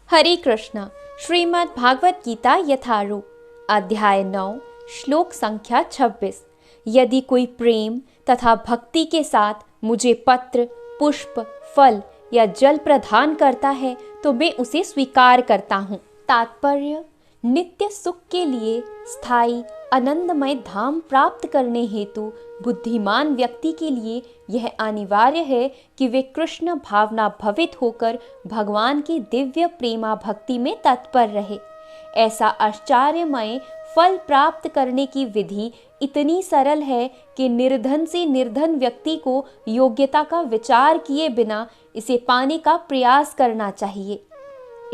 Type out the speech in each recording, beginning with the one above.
हरे कृष्णा। श्रीमद् भागवत गीता यथारूप अध्याय 9 श्लोक संख्या 26। यदि कोई प्रेम तथा भक्ति के साथ मुझे पत्र, पुष्प, फल या जल प्रदान करता है तो मैं उसे स्वीकार करता हूँ। तात्पर्य: नित्य सुख के लिए स्थायी आनंदमय धाम प्राप्त करने हेतु बुद्धिमान व्यक्ति के लिए यह अनिवार्य है कि वे कृष्ण भावना भवित होकर भगवान की दिव्य प्रेमा भक्ति में तत्पर रहे। ऐसा आश्चर्यमय फल प्राप्त करने की विधि इतनी सरल है कि निर्धन से निर्धन व्यक्ति को योग्यता का विचार किए बिना इसे पाने का प्रयास करना चाहिए।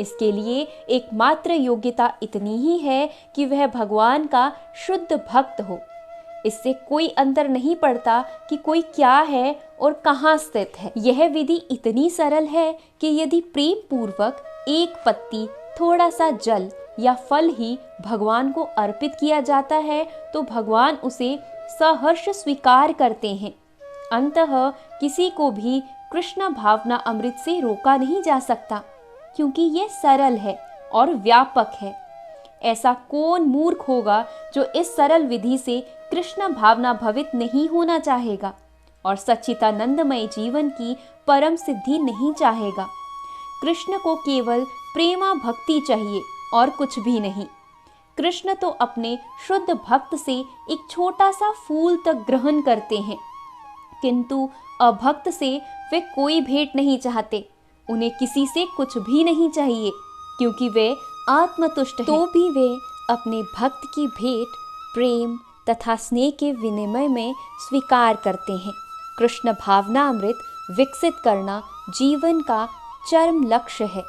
इसके लिए एकमात्र योग्यता इतनी ही है कि वह भगवान का शुद्ध भक्त हो। इससे कोई अंतर नहीं पड़ता कि कोई क्या है और कहाँ स्थित है। यह विधि इतनी सरल है कि यदि प्रेम पूर्वक एक पत्ती, थोड़ा सा जल या फल ही भगवान को अर्पित किया जाता है तो भगवान उसे सहर्ष स्वीकार करते हैं। अंततः किसी को भी कृष्ण भावना अमृत से रोका नहीं जा सकता, क्योंकि यह सरल है और व्यापक है। ऐसा कौन मूर्ख होगा जो इस सरल विधि से कृष्ण भावना भवित नहीं होना चाहेगा और सच्चिदानंदमय जीवन की परम सिद्धि नहीं चाहेगा। कृष्ण को केवल प्रेमा भक्ति चाहिए और कुछ भी नहीं। कृष्ण तो अपने शुद्ध भक्त से एक छोटा सा फूल तक ग्रहण करते हैं, किंतु अभक्त से वे कोई भेंट नहीं चाहते। उन्हें किसी से कुछ भी नहीं चाहिए, क्योंकि वे आत्मतुष्ट हैं। तो भी वे अपने भक्त की भेंट प्रेम तथा स्नेह के विनिमय में स्वीकार करते हैं। कृष्ण भावना अमृत विकसित करना जीवन का चरम लक्ष्य है।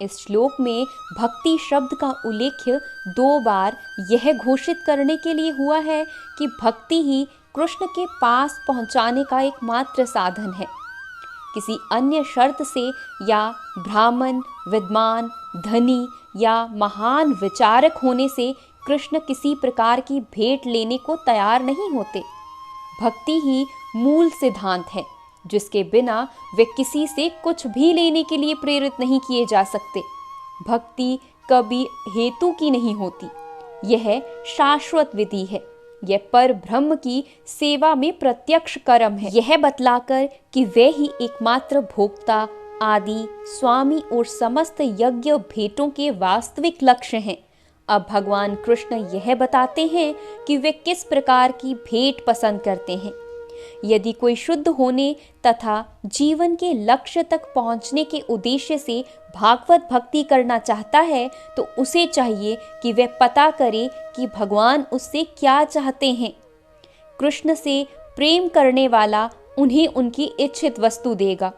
इस श्लोक में भक्ति शब्द का उल्लेख 2 बार यह घोषित करने के लिए हुआ है कि भक्ति ही कृष्ण के पास पहुंचाने का एकमात्र साधन है। किसी अन्य शर्त से या ब्राह्मण, विद्वान, धनी या महान विचारक होने से कृष्ण किसी प्रकार की भेंट लेने को तैयार नहीं होते। भक्ति ही मूल सिद्धांत है, जिसके बिना वे किसी से कुछ भी लेने के लिए प्रेरित नहीं किए जा सकते। भक्ति कभी हेतु की नहीं होती, यह शाश्वत विधि है। यह पर ब्रह्म की सेवा में प्रत्यक्ष कर्म है। यह बतलाकर कि वे ही एकमात्र भोक्ता, आदि, स्वामी और समस्त यज्ञ भेंटों के वास्तविक लक्ष्य हैं। अब भगवान कृष्ण यह बताते हैं कि वे किस प्रकार की भेंट पसंद करते हैं। यदि कोई शुद्ध होने तथा जीवन के लक्ष्य तक पहुंचने के उद्देश्य से भागवत भक्ति करना चाहता है तो उसे चाहिए कि वह पता करे कि भगवान उससे क्या चाहते हैं। कृष्ण से प्रेम करने वाला उन्हें उनकी इच्छित वस्तु देगा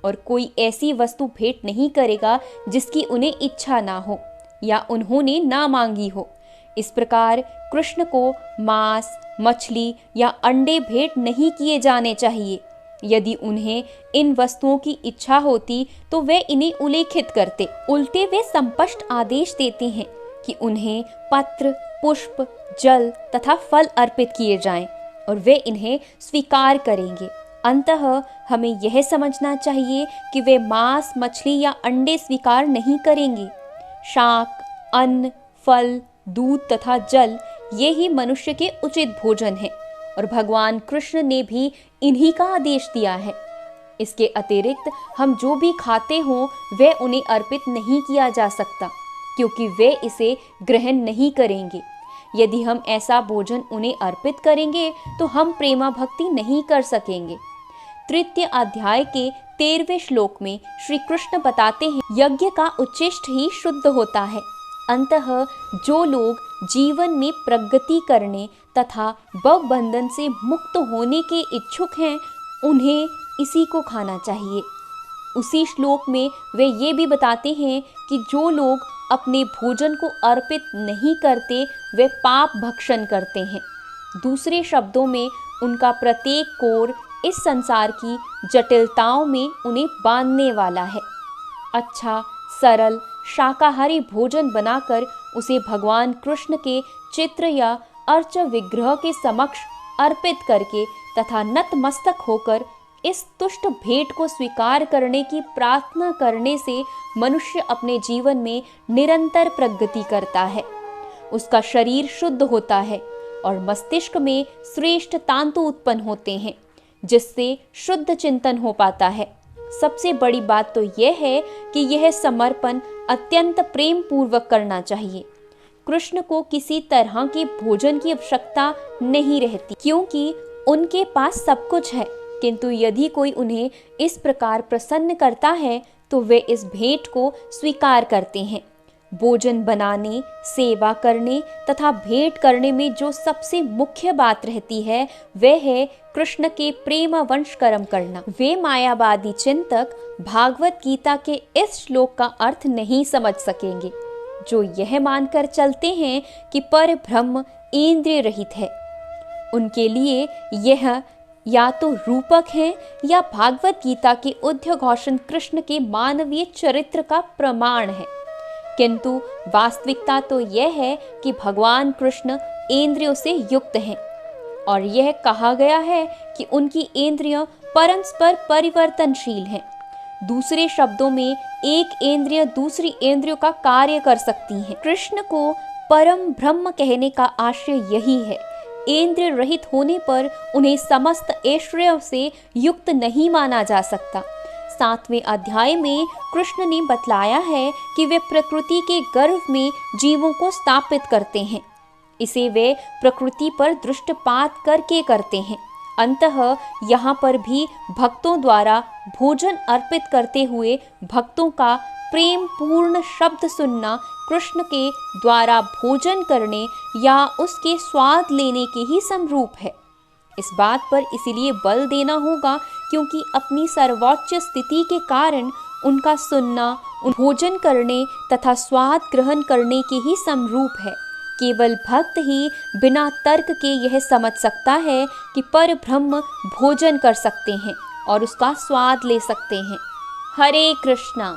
और कोई ऐसी वस्तु भेंट नहीं करेगा जिसकी उन्हें इच्छा ना हो या उन्होंने ना मांगी हो। इस प्रकार कृष्ण को मांस, मछली या अंडे भेंट नहीं किए जाने चाहिए। यदि उन्हें इन वस्तुओं की इच्छा होती तो वे इन्हें उल्लेखित करते। उल्टे वे स्पष्ट आदेश देते हैं कि उन्हें पत्र, पुष्प, जल तथा फल अर्पित किए जाएं और वे इन्हें स्वीकार करेंगे। अंततः हमें यह समझना चाहिए कि वे मांस, मछली या अंडे स्वीकार नहीं करेंगे। शाक, अन्न, फल, दूध तथा जल ये ही मनुष्य के उचित भोजन है और भगवान कृष्ण ने भी इन्हीं का आदेश दिया है। इसके अतिरिक्त हम जो भी खाते हों वह उन्हें अर्पित नहीं किया जा सकता, क्योंकि वे इसे ग्रहण नहीं करेंगे। यदि हम ऐसा भोजन उन्हें अर्पित करेंगे तो हम प्रेमा भक्ति नहीं कर सकेंगे। तृतीय अध्याय के 13वें श्लोक में श्री कृष्ण बताते हैं, यज्ञ का उच्चिष्ट ही शुद्ध होता है। अंततः जो लोग जीवन में प्रगति करने तथा भव बंधन से मुक्त होने के इच्छुक हैं उन्हें इसी को खाना चाहिए। उसी श्लोक में वे ये भी बताते हैं कि जो लोग अपने भोजन को अर्पित नहीं करते वे पाप भक्षण करते हैं। दूसरे शब्दों में उनका प्रत्येक कोर इस संसार की जटिलताओं में उन्हें बांधने वाला है। अच्छा, सरल शाकाहारी भोजन बनाकर उसे भगवान कृष्ण के चित्र या अर्च विग्रह के समक्ष अर्पित करके तथा नतमस्तक होकर इस तुष्ट भेंट को स्वीकार करने की प्रार्थना करने से मनुष्य अपने जीवन में निरंतर प्रगति करता है। उसका शरीर शुद्ध होता है और मस्तिष्क में श्रेष्ठ तांतु उत्पन्न होते हैं, जिससे शुद्ध चिंतन हो पाता है। सबसे बड़ी बात तो यह है कि यह समर्पण अत्यंत प्रेम पूर्वक करना चाहिए। कृष्ण को किसी तरह के भोजन की आवश्यकता नहीं रहती, क्योंकि उनके पास सब कुछ है। किंतु यदि कोई उन्हें इस प्रकार प्रसन्न करता है तो वे इस भेंट को स्वीकार करते हैं। भोजन बनाने, सेवा करने तथा भेंट करने में जो सबसे मुख्य बात रहती है वह है कृष्ण के प्रेमवंश कर्म करना। वे मायावादी चिंतक भागवत गीता के इस श्लोक का अर्थ नहीं समझ सकेंगे, जो यह मानकर चलते हैं कि पर ब्रह्म इंद्रिय रहित है। उनके लिए यह या तो रूपक है या भागवत गीता के उद्घोषण कृष्ण के मानवीय चरित्र का प्रमाण है। किंतु वास्तविकता तो यह है कि भगवान कृष्ण इंद्रियों से युक्त हैं और यह कहा गया है कि उनकी इंद्रियां परस्पर परिवर्तनशील हैं। दूसरे शब्दों में एक इंद्रिय दूसरी इंद्रियों का कार्य कर सकती है। कृष्ण को परम ब्रह्म कहने का आशय यही है। इंद्रिय रहित होने पर उन्हें समस्त ऐश्वर्यों से युक्त नहीं माना जा सकता। 7वें अध्याय में कृष्ण ने बतलाया है कि वे प्रकृति के गर्भ में जीवों को स्थापित करते हैं। इसे वे प्रकृति पर दृष्टिपात करके करते हैं। अंततः यहाँ पर भी भक्तों द्वारा भोजन अर्पित करते हुए भक्तों का प्रेम पूर्ण शब्द सुनना कृष्ण के द्वारा भोजन करने या उसके स्वाद लेने के ही समरूप है। इस बात पर इसीलिए बल देना होगा क्योंकि अपनी सर्वोच्च स्थिति के कारण उनका सुनना भोजन करने तथा स्वाद ग्रहण करने के ही समरूप है। केवल भक्त ही बिना तर्क के यह समझ सकता है कि पर ब्रह्म भोजन कर सकते हैं और उसका स्वाद ले सकते हैं। हरे कृष्णा।